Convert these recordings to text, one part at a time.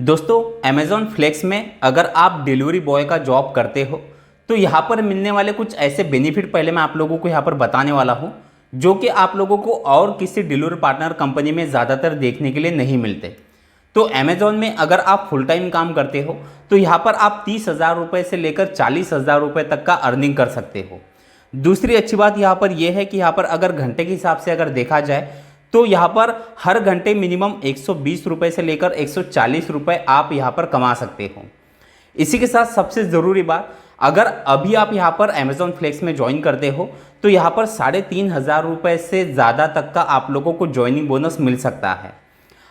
दोस्तों Amazon flex में अगर आप डिलीवरी बॉय का जॉब करते हो तो यहाँ पर मिलने वाले कुछ ऐसे बेनिफिट पहले मैं आप लोगों को यहाँ पर बताने वाला हूँ जो कि आप लोगों को और किसी डिलीवरी पार्टनर कंपनी में ज़्यादातर देखने के लिए नहीं मिलते। तो अमेज़ॉन में अगर आप फुल टाइम काम करते हो तो यहाँ पर आप 30,000 रुपये से लेकर 40,000 रुपये तक का अर्निंग कर सकते हो। दूसरी अच्छी बात यहाँ पर यह है कि यहाँ पर अगर घंटे के हिसाब से अगर देखा जाए तो यहाँ पर हर घंटे मिनिमम 120 रुपये से लेकर 140 रुपये आप यहाँ पर कमा सकते हो। इसी के साथ सबसे ज़रूरी बात, अगर अभी आप यहाँ पर अमेज़ॉन फ्लेक्स में ज्वाइन करते हो तो यहाँ पर 3,500 रुपये से ज़्यादा तक का आप लोगों को ज्वाइनिंग बोनस मिल सकता है।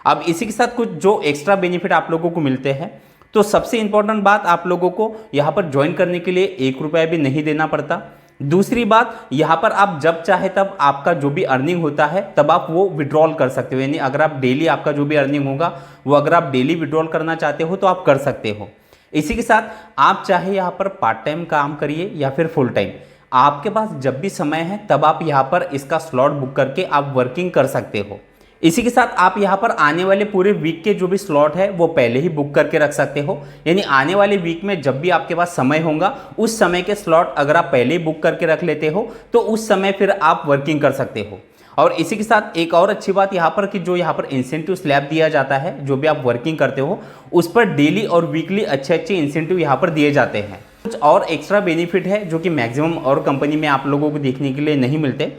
अब इसी के साथ कुछ जो एक्स्ट्रा बेनिफिट आप लोगों को मिलते हैं, तो सबसे इम्पोर्टेंट बात, आप लोगों को यहाँ पर ज्वाइन करने के लिए 1 रुपया भी नहीं देना पड़ता। दूसरी बात, यहाँ पर आप जब चाहे तब आपका जो भी अर्निंग होता है तब आप वो विड्रॉल कर सकते हो। यानी अगर आप डेली आपका जो भी अर्निंग होगा वो अगर आप डेली विड्रॉल करना चाहते हो तो आप कर सकते हो। इसी के साथ आप चाहे यहाँ पर पार्ट टाइम काम करिए या फिर फुल टाइम, आपके पास जब भी समय है तब आप यहाँ पर इसका स्लॉट बुक करके आप वर्किंग कर सकते हो। इसी के साथ आप यहाँ पर आने वाले पूरे वीक के जो भी स्लॉट है वो पहले ही बुक करके रख सकते हो। यानी आने वाले वीक में जब भी आपके पास समय होगा उस समय के स्लॉट अगर आप पहले ही बुक करके रख लेते हो तो उस समय फिर आप वर्किंग कर सकते हो। और इसी के साथ एक और अच्छी बात यहाँ पर कि जो यहाँ पर इंसेंटिव स्लैब दिया जाता है, जो भी आप वर्किंग करते हो उस पर डेली और वीकली अच्छे अच्छे इंसेंटिव यहाँ पर दिए जाते हैं। कुछ और एक्स्ट्रा बेनिफिट है जो कि मैक्सिमम और कंपनी में आप लोगों को देखने के लिए नहीं मिलते।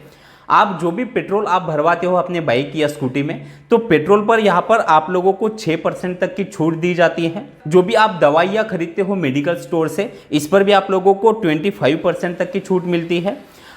आप जो भी पेट्रोल आप भरवाते हो अपने बाइक या स्कूटी में, तो पेट्रोल पर यहाँ पर आप लोगों को 6% तक की छूट दी जाती है। जो भी आप दवाइयाँ खरीदते हो मेडिकल स्टोर से, इस पर भी आप लोगों को 25% तक की छूट मिलती है।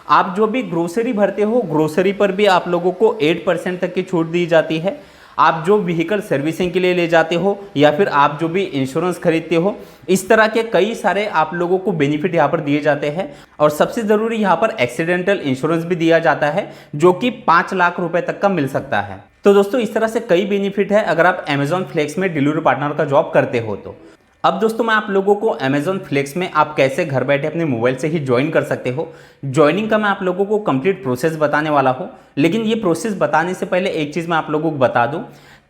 आप जो भी ग्रोसरी भरते हो, ग्रोसरी पर भी आप लोगों को 8% तक की छूट दी जाती है। आप जो व्हीकल सर्विसिंग के लिए ले जाते हो या फिर आप जो भी इंश्योरेंस खरीदते हो, इस तरह के कई सारे आप लोगों को बेनिफिट यहाँ पर दिए जाते हैं। और सबसे ज़रूरी यहाँ पर एक्सीडेंटल इंश्योरेंस भी दिया जाता है जो कि 5 लाख रुपए तक का मिल सकता है। तो दोस्तों इस तरह से कई बेनिफिट है अगर आप अमेज़ॉन फ्लेक्स में डिलीवरी पार्टनर का जॉब करते हो तो। अब दोस्तों मैं आप लोगों को अमेज़ॉन फ्लेक्स में आप कैसे घर बैठे अपने मोबाइल से ही ज्वाइन कर सकते हो, ज्वाइनिंग का मैं आप लोगों को कंप्लीट प्रोसेस बताने वाला हूं। लेकिन ये प्रोसेस बताने से पहले एक चीज़ मैं आप लोगों को बता दूं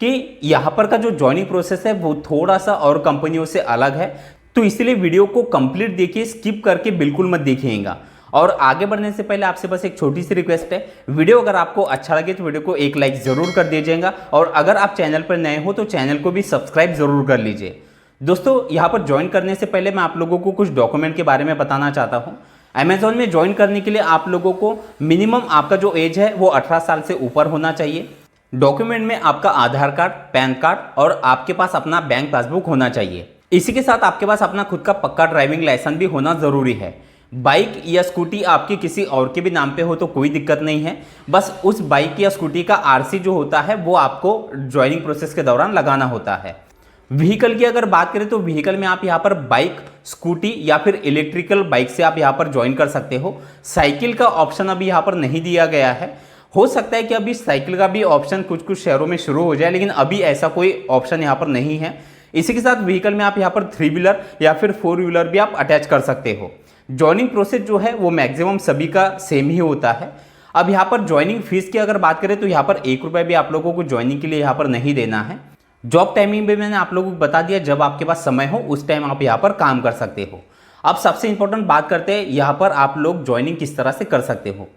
कि यहाँ पर का जो ज्वाइनिंग प्रोसेस है वो थोड़ा सा और कंपनियों से अलग है। तो इसलिए वीडियो को कंप्लीट देखिए, स्किप करके बिल्कुल मत देखिएगा। और आगे बढ़ने से पहले आपसे बस एक छोटी सी रिक्वेस्ट है, वीडियो अगर आपको अच्छा लगे तो वीडियो को एक लाइक ज़रूर कर दीजिएगा। और अगर आप चैनल पर नए हो तो चैनल को भी सब्सक्राइब ज़रूर कर लीजिए। दोस्तों यहाँ पर ज्वाइन करने से पहले मैं आप लोगों को कुछ डॉक्यूमेंट के बारे में बताना चाहता हूँ। अमेज़ॉन में ज्वाइन करने के लिए आप लोगों को मिनिमम आपका जो एज है वो 18 साल से ऊपर होना चाहिए। डॉक्यूमेंट में आपका आधार कार्ड, पैन कार्ड और आपके पास अपना बैंक पासबुक होना चाहिए। इसी के साथ आपके पास अपना खुद का पक्का ड्राइविंग लाइसेंस भी होना ज़रूरी है। बाइक या स्कूटी आपकी किसी और के भी नाम पे हो तो कोई दिक्कत नहीं है, बस उस बाइक या स्कूटी का आरसी जो होता है वो आपको ज्वाइनिंग प्रोसेस के दौरान लगाना होता है। व्हीकल की अगर बात करें तो व्हीकल में आप यहाँ पर बाइक, स्कूटी या फिर इलेक्ट्रिकल बाइक से आप यहाँ पर ज्वाइन कर सकते हो। साइकिल का ऑप्शन अभी यहाँ पर नहीं दिया गया है। हो सकता है कि अभी साइकिल का भी ऑप्शन कुछ कुछ शहरों में शुरू हो जाए, लेकिन अभी ऐसा कोई ऑप्शन यहाँ पर नहीं है। इसी के साथ व्हीकल में आप यहाँ पर 3 व्हीलर या फिर 4 व्हीलर भी आप अटैच कर सकते हो। ज्वाइनिंग प्रोसेस जो है वो मैक्सिमम सभी का सेम ही होता है। अब यहाँ पर ज्वाइनिंग फीस की अगर बात करें तो यहाँ पर 1 रुपया भी आप लोगों को ज्वाइनिंग के लिए यहाँ पर नहीं देना है। जॉब टाइमिंग भी मैंने आप लोगों को बता दिया, जब आपके पास समय हो उस टाइम आप यहाँ पर काम कर सकते हो। अब सबसे इंपॉर्टेंट बात करते हैं यहाँ पर आप लोग ज्वाइनिंग किस तरह से कर सकते हो।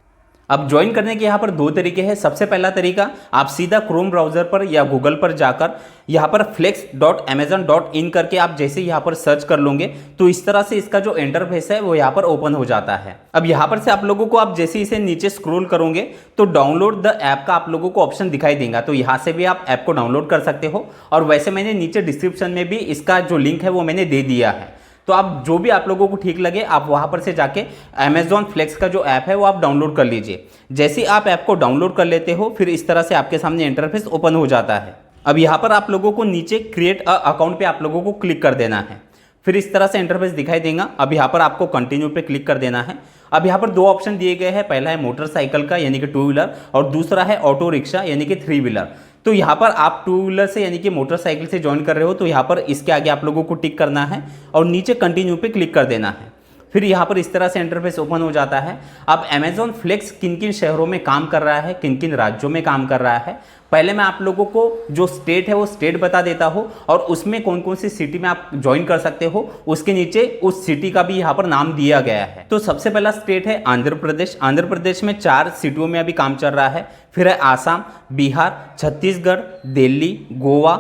अब ज्वाइन करने के यहाँ पर 2 तरीके हैं। सबसे पहला तरीका, आप सीधा क्रोम ब्राउज़र पर या गूगल पर जाकर यहाँ पर flex.amazon.in करके आप जैसे यहाँ पर सर्च कर लोगे तो इस तरह से इसका जो इंटरफेस है वो यहाँ पर ओपन हो जाता है। अब यहाँ पर से आप लोगों को आप जैसे इसे नीचे स्क्रॉल करोगे तो डाउनलोड द ऐप का आप लोगों को ऑप्शन दिखाई देगा, तो यहाँ से भी आप ऐप को डाउनलोड कर सकते हो। और वैसे मैंने नीचे डिस्क्रिप्शन में भी इसका जो लिंक है वो मैंने दे दिया है, तो आप जो भी आप लोगों को ठीक लगे आप वहाँ पर से जाके अमेज़ॉन फ्लेक्स का जो ऐप है वो आप डाउनलोड कर लीजिए। जैसे आप ऐप को डाउनलोड कर लेते हो फिर इस तरह से आपके सामने इंटरफेस ओपन हो जाता है। अब यहाँ पर आप लोगों को नीचे क्रिएट अ अकाउंट पे आप लोगों को क्लिक कर देना है। फिर इस तरह से इंटरफेस दिखाई देगा। अब यहाँ पर आपको कंटिन्यू पे क्लिक कर देना है। अब यहाँ पर 2 ऑप्शन दिए गए हैं, पहला है मोटरसाइकिल का यानी कि 2 व्हीलर और दूसरा है ऑटो रिक्शा यानी कि 3 व्हीलर। तो यहाँ पर आप 2 व्हीलर से यानी कि मोटरसाइकिल से ज्वाइन कर रहे हो तो यहाँ पर इसके आगे आप लोगों को टिक करना है और नीचे कंटिन्यू पे क्लिक कर देना है। फिर यहाँ पर इस तरह से इंटरफेस ओपन हो जाता है। अब अमेज़ॉन फ्लेक्स किन किन शहरों में काम कर रहा है, किन किन राज्यों में काम कर रहा है पहले मैं आप लोगों को जो स्टेट है वो स्टेट बता देता हूँ और उसमें कौन कौन सी सिटी में आप ज्वाइन कर सकते हो, उसके नीचे उस सिटी का भी यहाँ पर नाम दिया गया है। तो सबसे पहला स्टेट है आंध्र प्रदेश। आंध्र प्रदेश में 4 सिटियों में अभी काम चल रहा है। फिर है आसाम, बिहार, छत्तीसगढ़, दिल्ली, गोवा,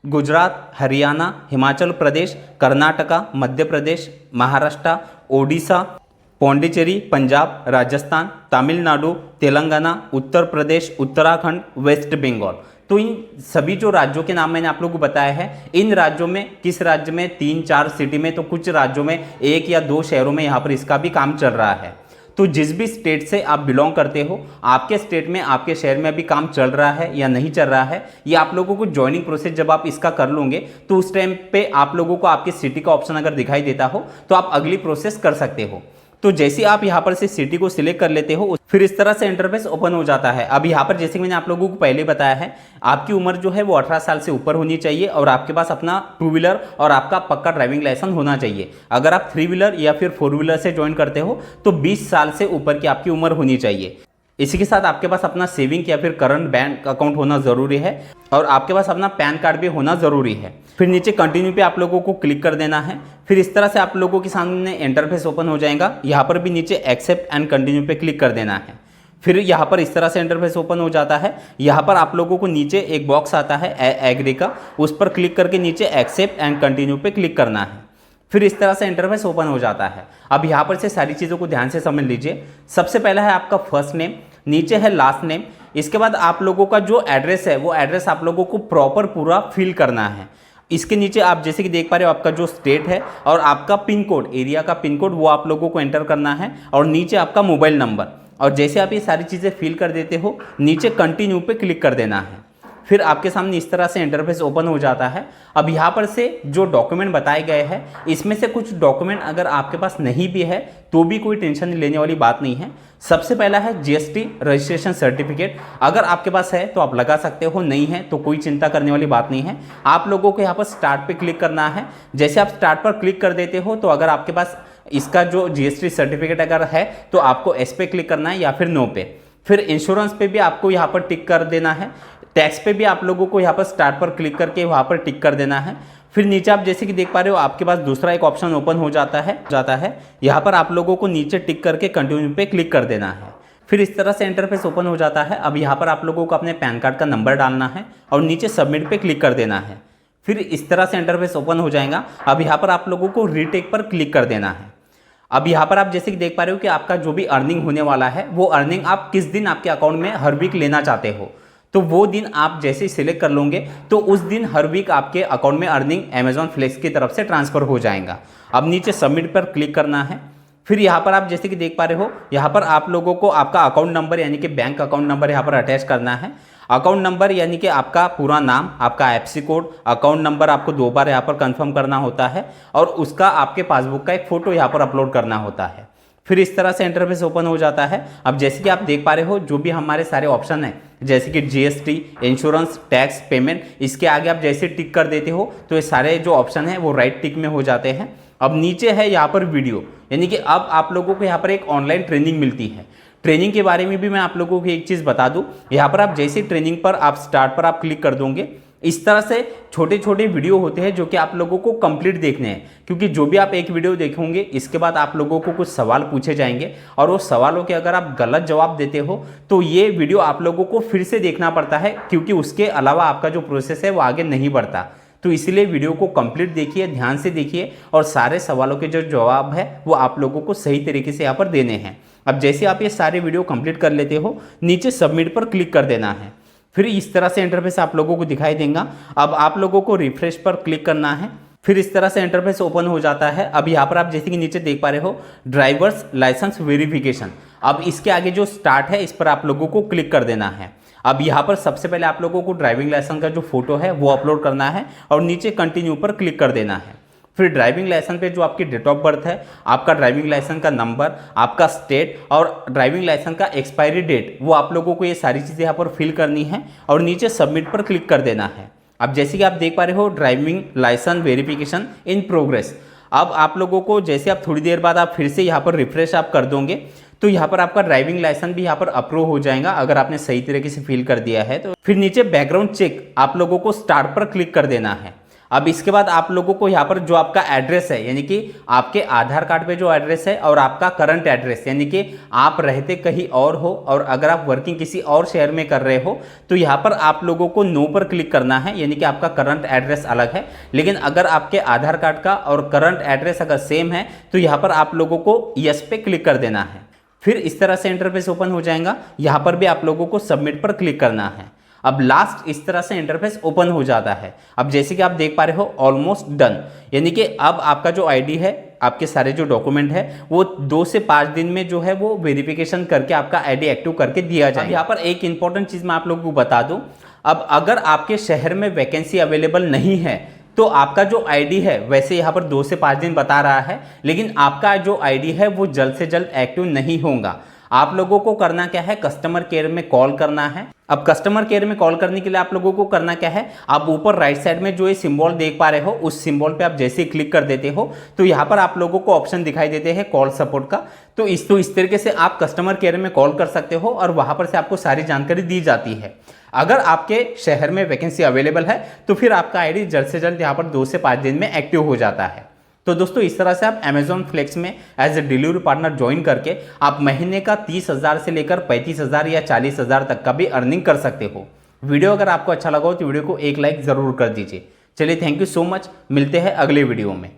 गुजरात, हरियाणा, हिमाचल प्रदेश, कर्नाटका, मध्य प्रदेश, महाराष्ट्र, ओडिशा, पौंडीचेरी, पंजाब, राजस्थान, तमिलनाडु, तेलंगाना, उत्तर प्रदेश, उत्तराखंड, वेस्ट बंगाल। तो इन सभी जो राज्यों के नाम मैंने आप लोगों को बताया है, इन राज्यों में किस राज्य में 3-4 सिटी में, तो कुछ राज्यों में 1 या 2 शहरों में यहाँ पर इसका भी काम चल रहा है। तो जिस भी स्टेट से आप बिलोंग करते हो, आपके स्टेट में आपके शहर में अभी काम चल रहा है या नहीं चल रहा है, ये आप लोगों को ज्वाइनिंग प्रोसेस जब आप इसका कर लोगे तो उस टाइम पे आप लोगों को आपकी सिटी का ऑप्शन अगर दिखाई देता हो तो आप अगली प्रोसेस कर सकते हो। तो जैसे आप यहाँ पर से सिटी को सिलेक्ट कर लेते हो, फिर इस तरह से इंटरफेस ओपन हो जाता है। अब यहाँ पर जैसे कि मैंने आप लोगों को पहले बताया है, आपकी उम्र जो है वो 18 साल से ऊपर होनी चाहिए और आपके पास अपना 2 व्हीलर और आपका पक्का ड्राइविंग लाइसेंस होना चाहिए। अगर आप 3 व्हीलर या फिर 4 व्हीलर से ज्वाइन करते हो तो 20 साल से ऊपर की आपकी उम्र होनी चाहिए। इसी के साथ आपके पास अपना सेविंग या फिर करंट बैंक अकाउंट होना ज़रूरी है और आपके पास अपना पैन कार्ड भी होना ज़रूरी है। फिर नीचे कंटिन्यू पे आप लोगों को क्लिक कर देना है। फिर इस तरह से आप लोगों के सामने इंटरफेस ओपन हो जाएगा। यहाँ पर भी नीचे एक्सेप्ट एंड कंटिन्यू पे क्लिक कर देना है। फिर यहाँ पर इस तरह से इंटरफेस ओपन हो जाता है। यहाँ पर आप लोगों को नीचे एक बॉक्स आता है एग्री का, उस पर क्लिक करके नीचे एक्सेप्ट एंड कंटिन्यू पे क्लिक करना है। फिर इस तरह से इंटरफेस ओपन हो जाता है। अब यहाँ पर से सारी चीज़ों को ध्यान से समझ लीजिए। सबसे पहला है आपका फर्स्ट नेम, नीचे है लास्ट नेम। इसके बाद आप लोगों का जो एड्रेस है वो एड्रेस आप लोगों को प्रॉपर पूरा फिल करना है। इसके नीचे आप जैसे कि देख पा रहे हो आपका जो स्टेट है और आपका पिन कोड, एरिया का पिन कोड, वो आप लोगों को एंटर करना है और नीचे आपका मोबाइल नंबर। और जैसे आप ये सारी चीज़ें फिल कर देते हो, नीचे कंटिन्यू पे क्लिक कर देना है। फिर आपके सामने इस तरह से इंटरफेस ओपन हो जाता है। अब यहाँ पर से जो डॉक्यूमेंट बताए गए हैं, इसमें से कुछ डॉक्यूमेंट अगर आपके पास नहीं भी है तो भी कोई टेंशन लेने वाली बात नहीं है। सबसे पहला है जीएसटी रजिस्ट्रेशन सर्टिफिकेट। अगर आपके पास है तो आप लगा सकते हो, नहीं है तो कोई चिंता करने वाली बात नहीं है। आप लोगों को यहाँ पर स्टार्ट पे क्लिक करना है। जैसे आप स्टार्ट पर क्लिक कर देते हो तो अगर आपके पास इसका जो जीएसटी सर्टिफिकेट अगर है तो आपको एस पे क्लिक करना है या फिर नो पे। फिर इंश्योरेंस पे भी आपको यहाँ पर टिक कर देना है। टैक्स पे भी आप लोगों को यहाँ पर स्टार्ट पर क्लिक करके वहाँ पर टिक कर देना है। फिर नीचे आप जैसे कि देख पा रहे हो आपके पास दूसरा एक ऑप्शन ओपन हो जाता है। यहाँ पर आप लोगों को नीचे टिक करके कंटिन्यू पे क्लिक कर देना है। फिर इस तरह से इंटरफेस ओपन हो जाता है। अब यहाँ पर आप लोगों को अपने पैन कार्ड का नंबर डालना है और नीचे सबमिट पे क्लिक कर देना है। फिर इस तरह से इंटरफेस ओपन हो जाएगा। अब यहाँ पर आप लोगों को रीटेक पर क्लिक कर देना है। अब यहाँ पर आप जैसे कि देख पा रहे हो कि आपका जो भी अर्निंग होने वाला है वो अर्निंग आप किस दिन आपके अकाउंट में हर वीक लेना चाहते हो, तो वो दिन आप जैसे ही सिलेक्ट कर लोगे तो उस दिन हर वीक आपके अकाउंट में अर्निंग अमेजॉन फ्लेक्स की तरफ से ट्रांसफर हो जाएगा। अब नीचे सबमिट पर क्लिक करना है। फिर यहाँ पर आप जैसे कि देख पा रहे हो, यहाँ पर आप लोगों को आपका अकाउंट नंबर यानी कि बैंक अकाउंट नंबर यहाँ पर अटैच करना है। अकाउंट नंबर यानी कि आपका पूरा नाम, आपका एफसी कोड, अकाउंट नंबर आपको 2 बार यहाँ पर कंफर्म करना होता है और उसका आपके पासबुक का एक फ़ोटो यहाँ पर अपलोड करना होता है। फिर इस तरह से इंटरफेस ओपन हो जाता है। अब जैसे कि आप देख पा रहे हो जो भी हमारे सारे ऑप्शन हैं, जैसे कि जीएसटी, इंश्योरेंस, टैक्स, पेमेंट, इसके आगे आप जैसे टिक कर देते हो तो ये सारे जो ऑप्शन हैं वो राइट टिक में हो जाते हैं। अब नीचे है यहाँ पर वीडियो, यानी कि अब आप लोगों को यहाँ पर एक ऑनलाइन ट्रेनिंग मिलती है। ट्रेनिंग के बारे में भी मैं आप लोगों को एक चीज़ बता दूं, यहाँ पर आप जैसे ट्रेनिंग पर आप स्टार्ट पर आप क्लिक कर दोगे, इस तरह से छोटे छोटे वीडियो होते हैं जो कि आप लोगों को कंप्लीट देखने हैं, क्योंकि जो भी आप एक वीडियो देखोगे इसके बाद आप लोगों को कुछ सवाल पूछे जाएंगे और वो सवालों के अगर आप गलत जवाब देते हो तो ये वीडियो आप लोगों को फिर से देखना पड़ता है, क्योंकि उसके अलावा आपका जो प्रोसेस है वो आगे नहीं बढ़ता। तो इसलिए वीडियो को कंप्लीट देखिए, ध्यान से देखिए और सारे सवालों के जो जवाब है वो आप लोगों को सही तरीके से यहाँ पर देने हैं। अब जैसे आप ये सारे वीडियो कंप्लीट कर लेते हो, नीचे सबमिट पर क्लिक कर देना है। फिर इस तरह से इंटरफेस आप लोगों को दिखाई देगा। अब आप लोगों को रिफ्रेश पर क्लिक करना है। फिर इस तरह से इंटरफेस ओपन हो जाता है। अब यहाँ पर आप जैसे कि नीचे देख पा रहे हो ड्राइवर्स लाइसेंस वेरिफिकेशन। अब इसके आगे जो स्टार्ट है इस पर आप लोगों को क्लिक कर देना है। अब यहाँ पर सबसे पहले आप लोगों को ड्राइविंग लाइसेंस का जो फोटो है वो अपलोड करना है और नीचे कंटिन्यू पर क्लिक कर देना है। फिर ड्राइविंग लाइसेंस पे जो आपकी डेट ऑफ बर्थ है, आपका ड्राइविंग लाइसेंस का नंबर, आपका स्टेट और ड्राइविंग लाइसेंस का एक्सपायरी डेट, वो आप लोगों को ये सारी चीज़ें यहाँ पर फिल करनी है और नीचे सबमिट पर क्लिक कर देना है। अब जैसे कि आप देख पा रहे हो driving licence verification in progress. अब आप लोगों को जैसे आप थोड़ी देर बाद आप फिर से यहाँ पर रिफ्रेश आप कर दोगे तो यहाँ पर आपका ड्राइविंग लाइसेंस भी यहाँ पर अप्रूव हो जाएगा अगर आपने सही तरीके से फिल कर दिया है तो। फिर नीचे बैकग्राउंड चेक आप लोगों को स्टार्ट पर क्लिक कर देना है। अब इसके बाद आप लोगों को यहाँ पर जो आपका एड्रेस है, यानी कि आपके आधार कार्ड पे जो एड्रेस है और आपका करंट एड्रेस, यानी कि आप रहते कहीं और हो और अगर आप वर्किंग किसी और शहर में कर रहे हो तो यहाँ पर आप लोगों को नो पर क्लिक करना है, यानी कि आपका करंट एड्रेस अलग है। लेकिन अगर आपके आधार कार्ड का और करंट एड्रेस अगर सेम है तो यहाँ पर आप लोगों को यस पे क्लिक कर देना है। फिर इस तरह से इंटरफेस ओपन हो जाएगा। यहाँ पर भी आप लोगों को सबमिट पर क्लिक करना है। अब लास्ट इस तरह से इंटरफेस ओपन हो जाता है। अब जैसे कि आप देख पा रहे हो ऑलमोस्ट डन, यानी कि अब आपका जो आईडी है, आपके सारे जो डॉक्यूमेंट है वो 2 से 5 दिन में जो है वो वेरिफिकेशन करके आपका आईडी एक्टिव करके दिया जाए। यहाँ पर एक इंपॉर्टेंट चीज़ मैं आप लोगों को बता दूं, अब अगर आपके शहर में वैकेंसी अवेलेबल नहीं है तो आपका जो आईडी है वैसे यहाँ पर 2 से 5 दिन बता रहा है, लेकिन आपका जो आईडी है वो जल्द से जल्द एक्टिव नहीं होगा। आप लोगों को करना क्या है, कस्टमर केयर में कॉल करना है। अब कस्टमर केयर में कॉल करने के लिए आप लोगों को करना क्या है, आप ऊपर राइट साइड में जो ये सिंबल देख पा रहे हो उस सिंबल पे आप जैसे ही क्लिक कर देते हो तो यहाँ पर आप लोगों को ऑप्शन दिखाई देते हैं कॉल सपोर्ट का। तो इस तरीके से आप कस्टमर केयर में कॉल कर सकते हो और वहां पर से आपको सारी जानकारी दी जाती है। अगर आपके शहर में वैकेंसी अवेलेबल है तो फिर आपका आईडी जल्द से जल्द यहाँ पर 2 से 5 दिन में एक्टिव हो जाता है। तो दोस्तों इस तरह से आप अमेजॉन फ्लेक्स में as a delivery partner join करके आप महीने का 30,000 से लेकर 35,000 या 40,000 तक का भी अर्निंग कर सकते हो। वीडियो अगर आपको अच्छा लगा हो तो वीडियो को एक लाइक जरूर कर दीजिए। चलिए, थैंक यू सो मच, मिलते हैं अगले वीडियो में।